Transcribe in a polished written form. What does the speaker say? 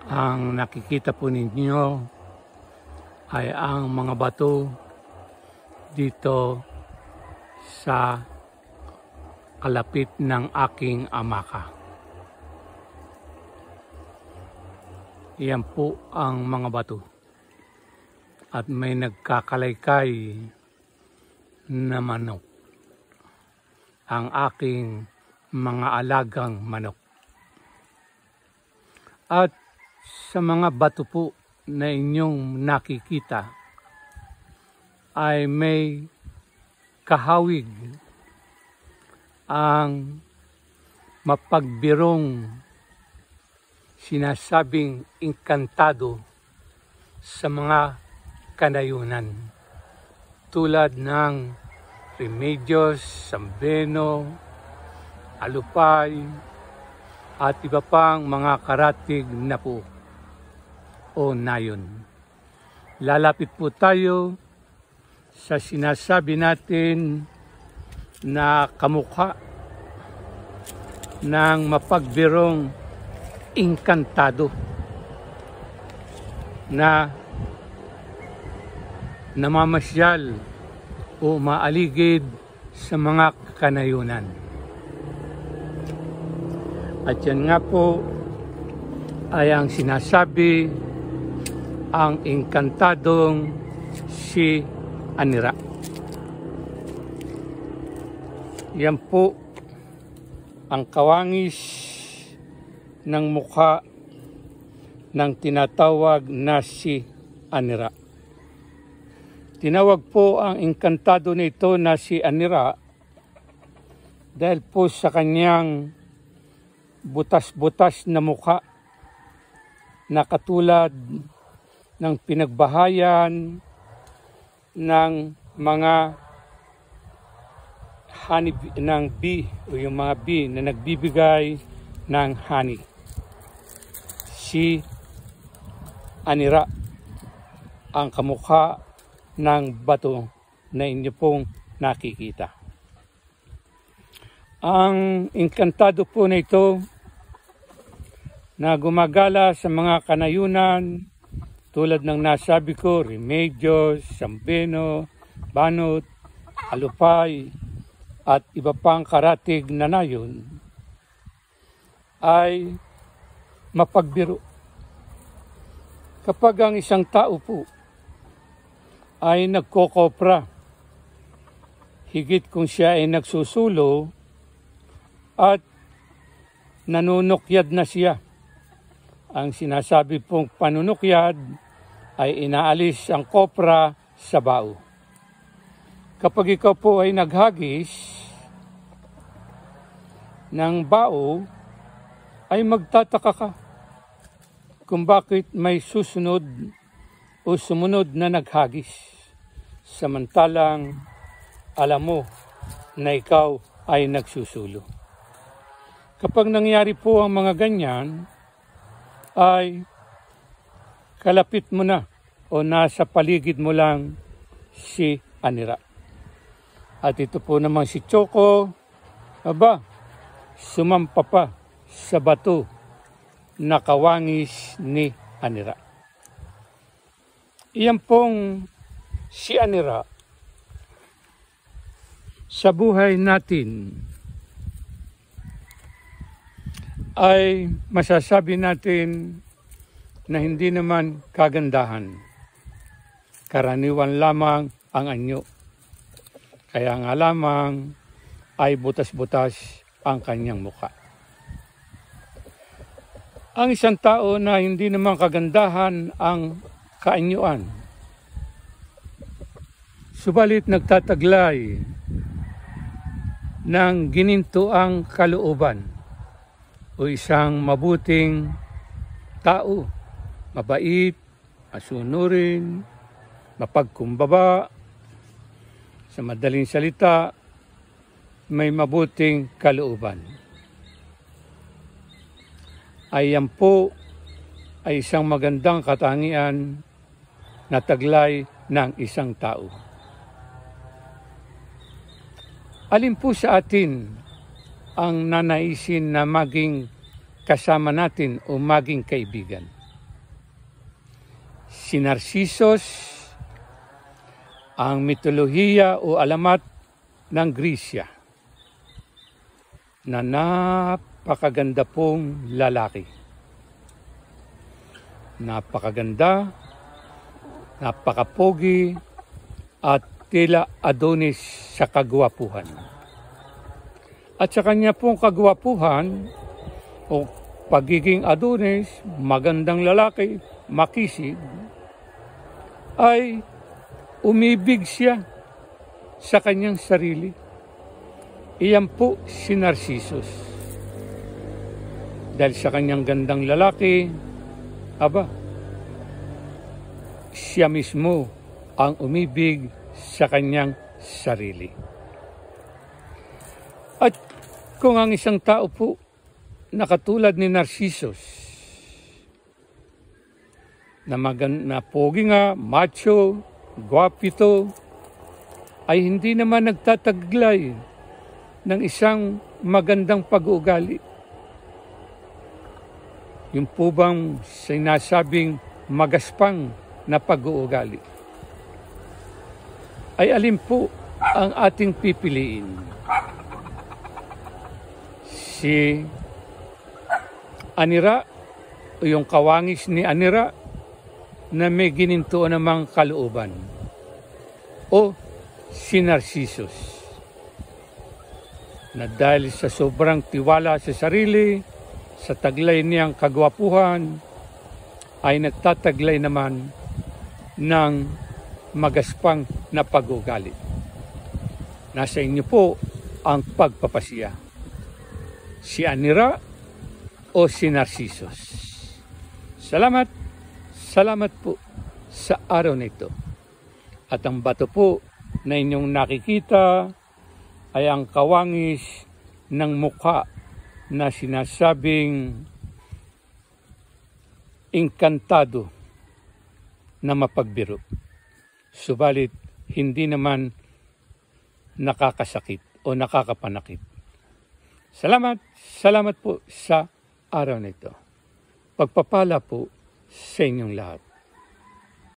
Ang nakikita po ninyo ay ang mga bato dito sa kalapit ng aking amaka. Iyan po ang mga bato. At may nagkakalaykay na manok. Ang aking mga alagang manok. At sa mga bato po na inyong nakikita ay may kahawig ang mapagbirong sinasabing engkantado sa mga kanayunan tulad ng Remedios, Sambeno, Alupay at iba pang mga karatig na po o nayon. Lalapit po tayo sa sinasabi natin na kamukha ng mapagbirong engkantado na namamasyal o maaligid sa mga kanayunan. At yan nga po ay ang sinasabi ang engkantadong si Anira. Yan po ang kawangis ng mukha ng tinatawag na si Anira. Tinawag po ang engkantado nito na si Anira dahil po sa kanyang butas-butas na mukha na katulad ng pinagbahayan ng mga honey ng bee o yung mga bee na nagbibigay ng honey. Si Anira ang kamukha ng bato na inyo pong nakikita. Ang engkantado po na ito na gumagala sa mga kanayunan tulad ng nasabi ko, Remedios, Sambeno, Banot, Alupay, at iba pang karatig na nayon ay mapagbiro. Kapag ang isang tao po ay nagkokopra, higit kung siya ay nagsusulo at nanunukyad na siya. Ang sinasabi pong panunukyad ay inaalis ang kopra sa bao. Kapag ikaw po ay naghagis ng bao, ay magtataka ka kung bakit may susunod o sumunod na naghagis. Samantalang alam mo na ikaw ay nagsusulo. Kapag nangyari po ang mga ganyan, ay kalapit mo na o nasa paligid mo lang si Anira. At ito po naman si Choco, sumampa pa sa bato na kawangis ni Anira. Iyan pong si Anira sa buhay natin ay masasabi natin na hindi naman kagandahan. Karaniwan lamang ang anyo. Kaya nga lamang ay butas-butas ang kanyang mukha. Ang isang tao na hindi naman kagandahan ang kaanyuan, subalit nagtataglay ng ginintuang kalooban o isang mabuting tao, mabait, masunurin, mapagkumbaba, sa madaling salita, may mabuting kalooban. Ay yan po ay isang magandang katangian na taglay ng isang tao. Alin po sa atin ang nanaisin na maging kasama natin o maging kaibigan? Si Narcissus, ang mitolohiya o alamat ng Grisya, na napakaganda pong lalaki. Napakaganda, napakapogi, at tila Adonis sa kagwapuhan. At sa kanya pong kagwapuhan o pagiging Adonis, magandang lalaki, makisig, ay umibig siya sa kanyang sarili. Iyan po si Narcissus. Dahil sa kanyang gandang lalaki, siya mismo ang umibig sa kanyang sarili. At kung ang isang tao po na katulad ni Narcissus, na pogi nga, macho, gwapito, ay hindi naman nagtataglay ng isang magandang pag-uugali. Yung po bang sinasabing magaspang na pag-uugali, ay alin po ang ating pipiliin? Si Anira o yung kawangis ni Anira na may gininto namang kalooban, o si Narcissus na dahil sa sobrang tiwala sa sarili, sa taglay niyang kagwapuhan, ay nagtataglay naman ng magaspang na pag-ugali. Nasa inyo po ang pagpapasiya. Si Anira o si Narcissus. Salamat po sa araw na ito. At ang bato po na inyong nakikita ay ang kawangis ng mukha na sinasabing inkantado na mapagbiro. Subalit hindi naman nakakasakit o nakakapanakit. Salamat po sa araw na ito. Pagpapala po sa inyong lahat.